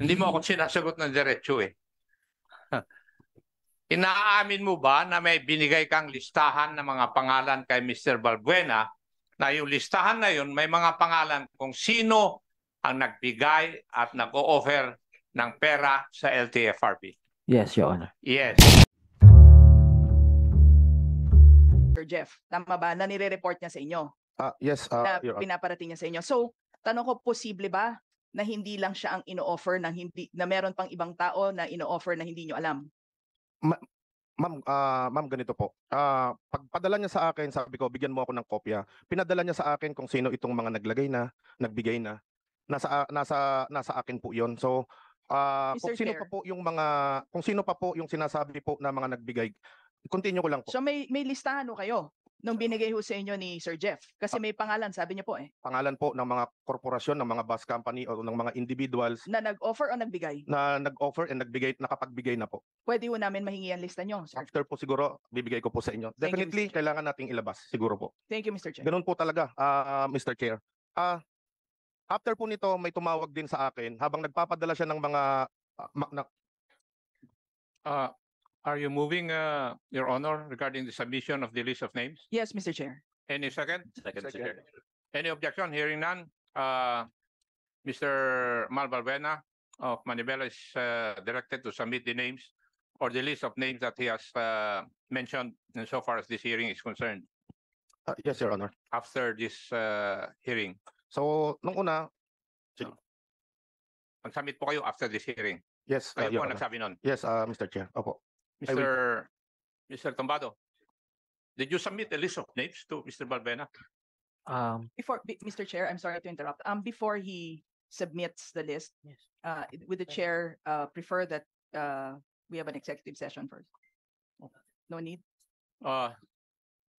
Hindi mo ako sinasagot ng diretso eh. Inaamin mo ba na may binigay kang listahan ng mga pangalan kay Mr. Balbuena na yung listahan na yun may mga pangalan kung sino ang nagbigay at nag-o-offer ng pera sa LTFRB? Yes, Your Honor. Yes. Sir Jeff, tama ba na nire-report niya sa inyo? Yes, Na Your Honor. pinaparating niya sa inyo. So, tanong ko, posible ba na hindi lang siya ang ino-offer na meron pang ibang tao na ino-offer na hindi niyo alam? Ma'am, ganito po. Pagpadala niya sa akin, sabi ko, bigyan mo ako ng kopya. Pinadala niya sa akin kung sino itong mga naglagay na, nagbigay na. Nasa akin po 'yon. So, kung Mr. sino Chair. pa po yung sinasabi po na mga nagbigay. Continue ko lang po. So may listahan ho kayo nung binigay ho sa inyo ni Sir Jeff? Kasi may pangalan, sabi niyo po eh. Pangalan po ng mga korporasyon, ng mga bus company o ng mga individuals Na nag-offer o nagbigay? na nag-offer and nakapagbigay na po. Pwede ho namin mahingi ang lista niyo, sir. After po siguro, bibigay ko po sa inyo. Thank you, Definitely, Mr. Chair. kailangan nating ilabas. Siguro po. Thank you, Mr. Chair. Ganun po talaga, Mr. Chair. After po nito, may tumawag din sa akin habang nagpapadala siya ng mga Are you moving, Your Honor, regarding the submission of the list of names? Yes, Mr. Chair. Any second? Second. Any objection? Hearing none. Mr. Mal Balbuena of Manibela is directed to submit the names or the list of names that he has mentioned insofar as this hearing is concerned yes, Your Honor. after this hearing. So, nung una, Mag-submit po kayo after this hearing. yes, Kayo po Your ang Honor. nagsabi nun. Yes, Mr. Chair. Opo. I Mr. Tombado, did you submit a list of names to Mr. Balbuena? Mr. Chair, I'm sorry to interrupt. Before he submits the list, Yes. would the chair prefer that we have an executive session first? No need?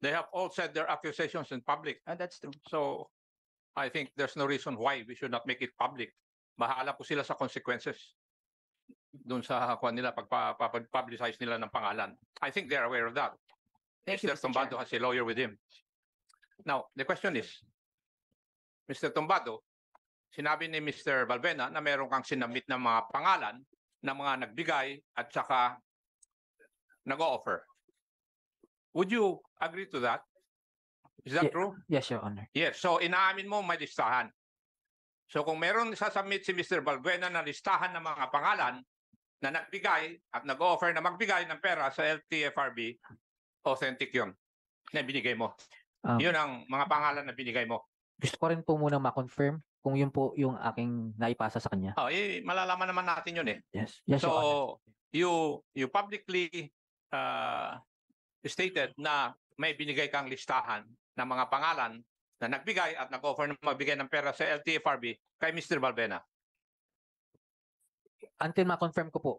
They have all said their accusations in public. That's true. So I think there's no reason why we should not make it public. Bahala po sila sa consequences doon sa kuan nila pag-publicize nila ng pangalan. I think they're aware of that. Thank you, Mr. Mr. Tombado Chair. has a lawyer with him. Now, the question is, Mr. Tombado, sinabi ni Mr. Balbuena na meron kang sinabit na mga pangalan na mga nagbigay at saka nag-o-offer. Would you agree to that? Is that Yeah. true? Yes, Your Honor. Yes. So, inaamin mo may listahan. So, kung meron sasubmit si Mr. Balbuena na listahan ng mga pangalan na nagbigay at nag-offer na magbigay ng pera sa LTFRB, authentic yun na binigay mo. Um, Yun ang mga pangalan na binigay mo. Gusto ko rin po muna ma-confirm kung yun po yung aking naipasa sa kanya. Malalaman naman natin yun eh. Yes. Yes, Your Honor. So, you publicly stated na may binigay kang listahan ng mga pangalan na nagbigay at nag-offer na magbigay ng pera sa LTFRB kay Mr. Balbuena. Until ma-confirm ko po.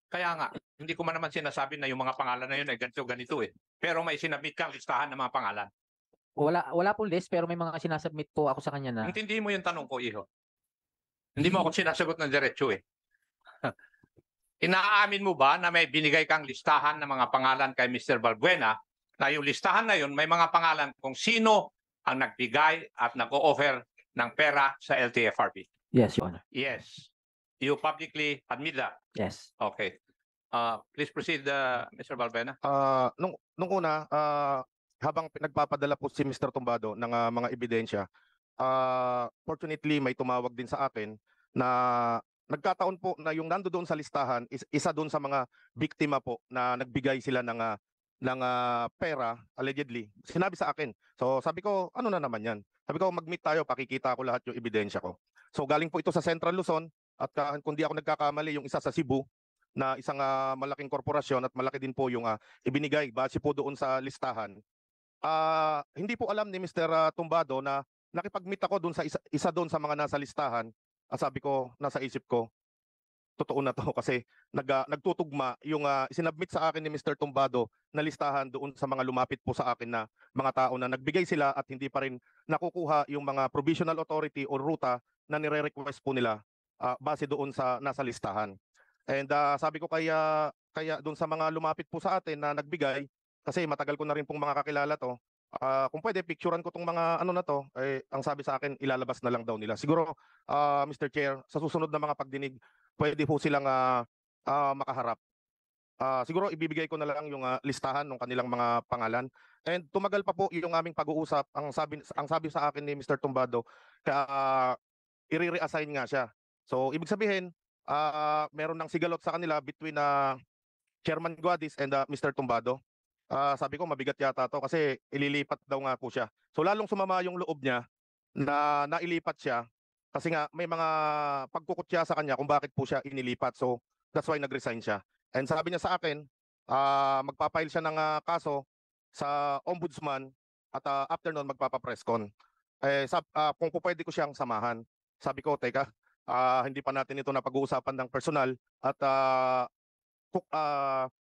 Kaya nga, hindi ko man naman sinasabi na yung mga pangalan na yun ay ganito eh. Pero may sinabit kang listahan ng mga pangalan. Wala po list pero may mga sinasubmit po ako sa kanya na Intindihin mo yung tanong ko, Iho. Hindi mo ako sinasagot ng diretso eh. Inaamin mo ba na may binigay kang listahan ng mga pangalan kay Mr. Balbuena na yung listahan na yun may mga pangalan kung sino ang nagbigay at nag-o-offer ng pera sa LTFRB? Yes, Your Honor. Yes. You publicly admit that? Yes. Okay. Please proceed, Mr. Balbuena. Nung una, habang nagpapadala po si Mr. Tombado ng mga ebidensya, fortunately may tumawag din sa akin na nagkataon po na yung nando doon sa listahan isa doon sa mga biktima po na nagbigay sila ng pera allegedly. Sinabi sa akin. So sabi ko, ano na naman yan? Sabi ko, mag-meet tayo, pakikita ko lahat yung ebidensya ko. So galing po ito sa Central Luzon at kung di ako nagkakamali yung isa sa Cebu na isang malaking korporasyon at malaki din po yung ibinigay base po doon sa listahan. Hindi po alam ni Mr. Tumbado na nakipag-meet ako doon sa isa doon sa mga nasa listahan. Sabi ko, nasa isip ko, totoo na to kasi nagtutugma yung sinubmit sa akin ni Mr. Tumbado na listahan doon sa mga lumapit po sa akin na mga tao na nagbigay sila at hindi pa rin nakukuha yung mga provisional authority o ruta na nire-request po nila base doon sa nasa listahan. And sabi ko kaya doon sa mga lumapit po sa atin na nagbigay, kasi matagal ko na rin pong mga kakilala to, kung pwede picturean ko tong mga ano na to, ang sabi sa akin ilalabas na lang daw nila. Siguro Mr. Chair, sa susunod na mga pagdinig pwede po silang makaharap. Siguro ibibigay ko na lang yung listahan ng kanilang mga pangalan. And tumagal pa po yung aming pag-uusap. Ang sabi sa akin ni Mr. Tumbado, kaya i-reassign nga siya. So ibig sabihin, meron ng sigalot sa kanila between Chairman Guadis and Mr. Tumbado. Sabi ko mabigat yata to kasi ililipat daw nga po siya. So lalong sumama yung loob niya na nailipat siya kasi nga may mga pagkukutya sa kanya kung bakit po siya inilipat. So that's why nag-resign siya. And sabi niya sa akin, magpapile siya ng kaso sa ombudsman at after nun magpapa-presscon. Kung po pwede ko siyang samahan. Sabi ko, teka, hindi pa natin ito napag-uusapan ng personal at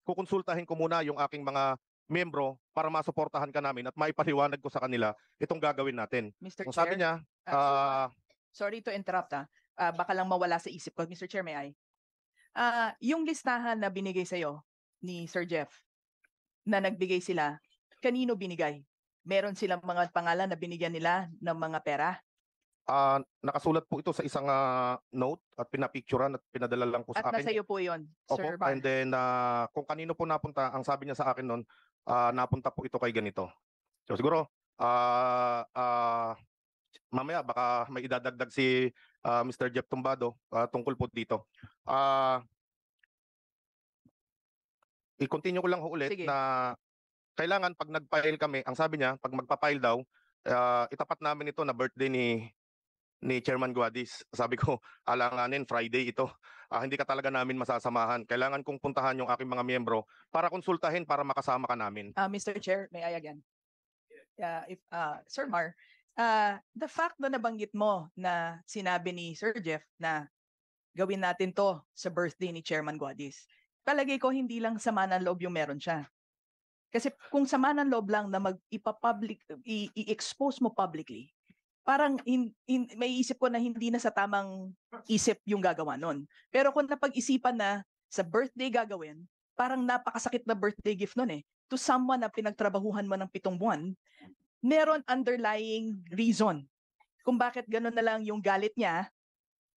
kukonsultahin ko muna yung aking mga membro para masuportahan ka namin at maipaliwanag ko sa kanila itong gagawin natin. Mr. Kung Chair, sabi niya, sorry to interrupt baka lang mawala sa isip ko. Mr. Chair, may I? Yung listahan na binigay sa'yo ni Sir Jeff, na nagbigay sila, kanino binigay? Meron silang mga pangalan na binigyan nila ng mga pera? nakasulat po ito sa isang note at pinapicturean at pinadala lang po At sa nasa akin. iyo po yun, Opo, Sir Bar. and then kung kanino po napunta, ang sabi niya sa akin noon, napunta po ito kay ganito. So siguro, mamaya baka may idadagdag si Mr. Jeff Tumbado tungkol po dito. I-continue ko lang ho ulit Sige. na kailangan pag nag-file kami, ang sabi niya, pag magpa-file daw, itapat namin ito na birthday ni Chairman Guadis. Sabi ko, alanganin, Friday ito. Hindi ka talaga namin masasamahan. Kailangan kong puntahan yung aking mga miyembro para konsultahin, para makasama ka namin. Mr. Chair, may I again? Sir Mar, the fact na nabanggit mo na sinabi ni Sir Jeff na gawin natin to sa birthday ni Chairman Guadis, palagay ko hindi lang sama ng loob yung meron siya. Kasi kung sama ng loob lang na i-expose mo publicly, parang may isip ko na hindi na sa tamang isip yung gagawa nun. Pero kung napag-isipan na sa birthday gagawin, parang napakasakit na birthday gift nun eh. To someone na pinagtrabahuhan mo ng 7 buwan, meron underlying reason kung bakit gano'n na lang yung galit niya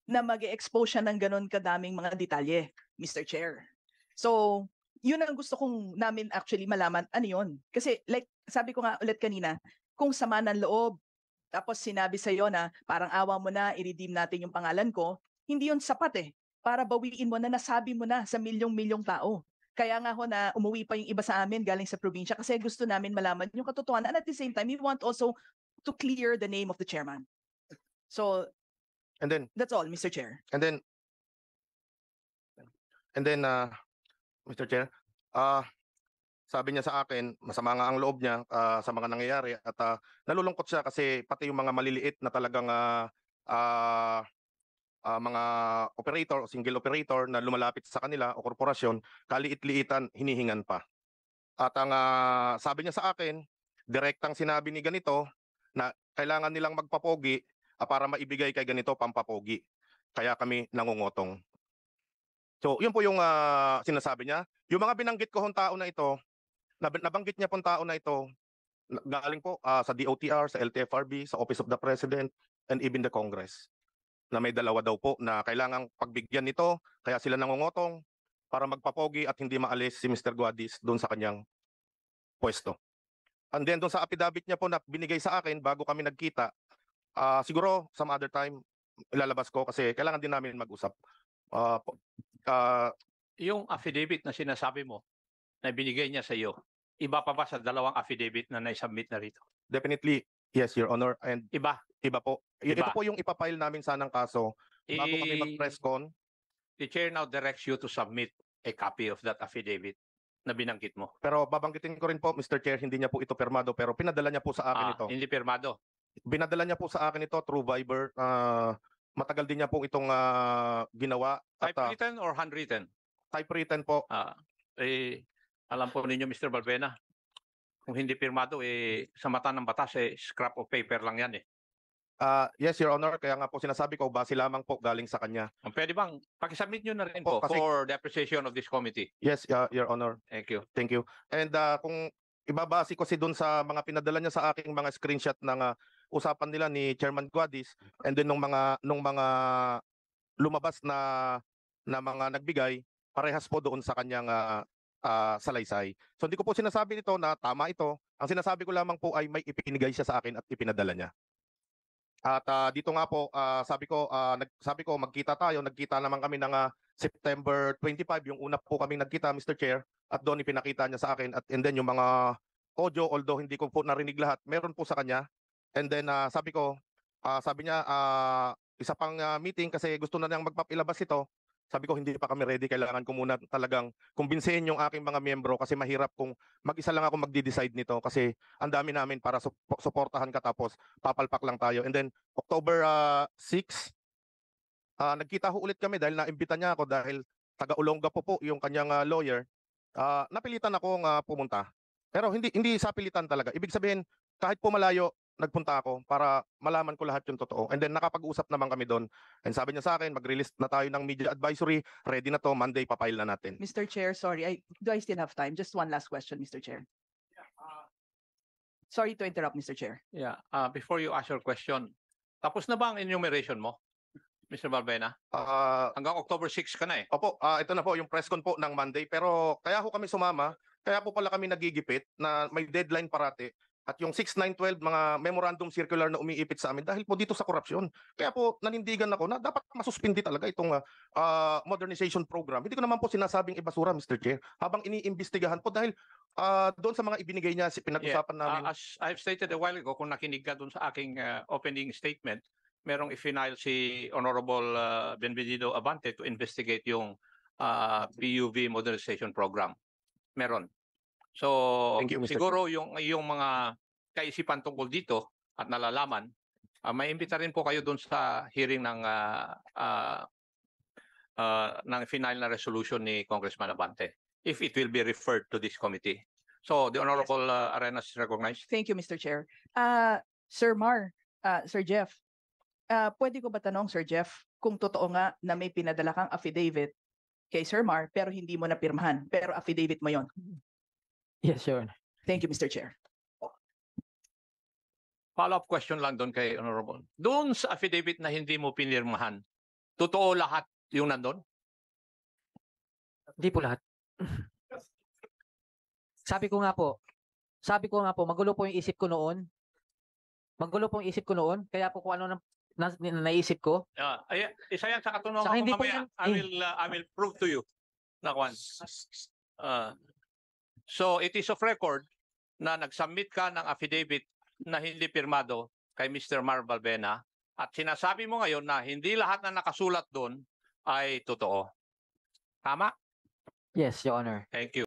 na mag-expose siya ng gano'n kadaming mga detalye, Mr. Chair. So, yun ang gusto kong namin actually malaman, ano yun? Kasi like, sabi ko nga ulit kanina, kung sama ng loob, tapos sinabi sa'yo na parang awa mo na, i-redeem natin yung pangalan ko, hindi yun sapat eh. Para bawiin mo na nasabi mo na sa milyong-milyong tao. Kaya nga ho na umuwi pa yung iba sa amin galing sa probinsya kasi gusto namin malaman yung katotohanan. And at the same time, we want also to clear the name of the chairman. So, And then, that's all, Mr. Chair. And then, Mr. Chair, sabi niya sa akin, masama nga ang loob niya sa mga nangyayari at nalulungkot siya kasi pati yung mga maliliit na talagang mga operator o single operator na lumalapit sa kanila o korporasyon, kaliit-liitan, hinihingan pa. At ang sabi niya sa akin, direktang sinabi ni ganito na kailangan nilang magpapogi para maibigay kay ganito pampapogi. Kaya kami nangungutong. So, yun po yung sinasabi niya. Yung mga binanggit ko hong tao na ito, nabanggit niya pong tao na ito, galing po sa DOTR, sa LTFRB, sa Office of the President, and even the Congress. Na may dalawa daw po na kailangang pagbigyan nito, kaya sila nangungutong para magpapogi at hindi maalis si Mr. Guadis doon sa kanyang pwesto. And then doon sa affidavit niya po na binigay sa akin bago kami nagkita, siguro some other time ilalabas ko kasi kailangan din namin mag-usap. Yung affidavit na sinasabi mo na binigay niya sa iyo, iba pa ba sa dalawang affidavit na naisubmit na rito? Definitely, yes, Your Honor. And Iba. iba po. Iba. Ito po yung ipapile namin sanang kaso bago kami mag-press con. The chair now directs you to submit a copy of that affidavit na binanggit mo. Pero babanggitin ko rin po, Mr. Chair, hindi niya po ito permado pero pinadala niya po sa akin ito. Hindi pirmado. Binadala niya po sa akin ito through Viber. Matagal din niya po itong ginawa. At, Typewritten or handwritten? typewritten po. Alam po ninyo, Mr. Balbena, kung hindi pirmado, sa mata ng batas, scrap of paper lang yan eh. Yes, Your Honor. Kaya nga po sinasabi ko, base lamang po galing sa kanya. Pwede bang pakisubmit nyo na rin Po, po kasi- for the appreciation of this committee? Yes, Your Honor. Thank you. Thank you. And kung ibabase ko si doon sa mga pinadala niya sa aking mga screenshot ng usapan nila ni Chairman Guadis and then nung mga lumabas na na mga nagbigay, parehas po doon sa kanyang salaysay. So hindi ko po sinasabi nito na tama ito. Ang sinasabi ko lamang po ay may ipinigay siya sa akin at ipinadala niya. At dito nga po, sabi ko magkita tayo, nagkita naman kami ng September 25, yung una po kaming nagkita, Mr. Chair, at doon ipinakita niya sa akin, at and then yung mga audio, although hindi ko po narinig lahat, meron po sa kanya. And then sabi niya, isa pang meeting kasi gusto na niyang magpapilabas ito. Sabi ko, hindi pa kami ready, kailangan ko muna talagang kumbinsihin yung aking mga miyembro kasi mahirap kung mag-isa lang ako magdi-decide nito kasi ang dami namin para suportahan ka tapos papalpak lang tayo. And then October 6, nagkita ho ulit kami dahil naimbita niya ako dahil taga-Olonga po yung kanyang lawyer. Napilitan akong pumunta. Pero hindi sa pilitan talaga. Ibig sabihin, kahit po malayo, nagpunta ako para malaman ko lahat yung totoo. And then nakapag-usap naman kami doon. And sabi niya sa akin, mag-release na tayo ng media advisory. Ready na to, Monday papile na natin. Mr. Chair, sorry, do I still have time? Just one last question, Mr. Chair. Sorry to interrupt, Mr. Chair. Yeah, before you ask your question, tapos na ba ang enumeration mo, Mr. Balbena? Hanggang October 6 ka na eh. Opo, ito na po yung press con po ng Monday. Pero kaya ho kami sumama, kaya po pala kami nagigipit na may deadline parati. At yung 6912, mga memorandum circular na umiipit sa amin dahil po dito sa korupsyon. Kaya po nanindigan ako na dapat masuspindi talaga itong modernization program. Hindi ko naman po sinasabing ibasura, Mr. Chair. Habang iniimbestigahan po dahil doon sa mga ibinigay niya, pinag-usapan namin. As I've stated a while ago, kung nakinig ka doon sa aking opening statement, merong i-file si Honorable Benvenido Abante to investigate yung PUV modernization program. Meron. So Thank you, Mr. siguro yung mga kaisipan tungkol dito at nalalaman, may imbita rin po kayo doon sa hearing ng final na resolution ni Congressman Abante if it will be referred to this committee. So the Honorable Arenas is recognized. Thank you, Mr. Chair. Sir Sir Jeff, pwede ko ba tanong, Sir Jeff, kung totoo nga na may pinadala kang affidavit kay Sir Mar pero hindi mo napirmahan, pero affidavit mo yon? Yes, Your Honor. Thank you, Mr. Chair. Follow-up question lang doon kay Honorable. Doon sa affidavit na hindi mo pinirmahan, totoo lahat yung nandun? Hindi po lahat. Sabi ko nga po, magulo po yung isip ko noon. Kaya po kung ano naisip ko. Isa yan sa katunungan Saka ko hindi po mamaya. yan- I will prove to you. Nakwan. So it is of record na nag-submit ka ng affidavit na hindi pirmado kay Mr. Mar Balbena at sinasabi mo ngayon na hindi lahat na nakasulat doon ay totoo. Tama? Yes, Your Honor. Thank you.